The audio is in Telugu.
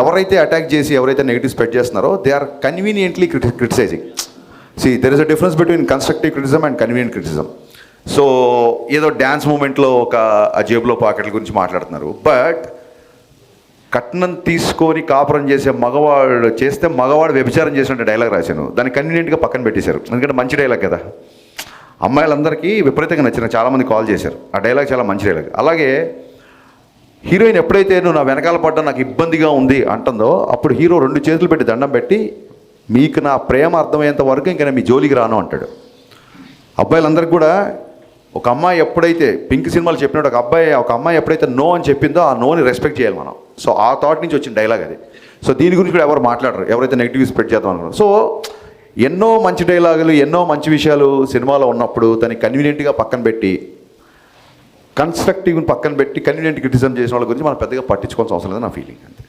ఎవరైతే అటాక్ చేసి ఎవరైతే నెగిటివ్ స్ప్రెడ్ చేస్తున్నారో they are conveniently criticising. There is a difference between constructive criticism and convenient criticism. So ఏదో డ్యాన్స్ మూమెంట్లో ఒక జేబులో పాకెట్ల గురించి మాట్లాడుతున్నారు, బట్ కట్నం తీసుకొని కాపురం చేసే మగవాడు చేస్తే మగవాడు వ్యభిచారం చేసినట్టు డైలాగ్ రాశాను, దాన్ని కన్వీనియంట్గా పక్కన పెట్టేశారు. ఎందుకంటే మంచి డైలాగ్ కదా, అమ్మాయిలందరికీ విపరీతంగా నచ్చిన, చాలామంది కాల్ చేశారు. ఆ డైలాగ్ చాలా మంచి డైలాగ్. అలాగే హీరోయిన్ ఎప్పుడైతే నువ్వు నా వెనకాల పడ్డా నాకు ఇబ్బందిగా ఉంది అంటుందో అప్పుడు హీరో 2 చేతులు పెట్టి దండం పెట్టి మీకు నా ప్రేమ అర్థమయ్యేంత వరకు ఇంకా నేను మీ జోలికి రాను అంటాడు. అబ్బాయిలందరికీ కూడా ఒక అమ్మాయి ఎప్పుడైతే పింక్ సినిమాలు చెప్పినట్టు ఒక అమ్మాయి ఎప్పుడైతే నో అని చెప్పిందో ఆ నోని రెస్పెక్ట్ చేయాలి మనం. సో ఆ థాట్ నుంచి వచ్చిన డైలాగ్ అది. సో దీని గురించి కూడా ఎవరు మాట్లాడరు, ఎవరైతే నెగిటివ్ స్ప్రెడ్ చేద్దాం అనుకున్నారు. సో ఎన్నో మంచి డైలాగులు, ఎన్నో మంచి విషయాలు సినిమాలో ఉన్నప్పుడు దాన్ని కన్వీనియంట్గా పక్కన పెట్టి, కన్స్ట్రక్టివ్ని పక్కన పెట్టి కన్వీనియంట్ క్రిటిసిజం చేసిన వాళ్ళ గురించి మనం పెద్దగా పట్టించుకోవాల్సిన అవసరం లేదు నా ఫీలింగ్. అంతే.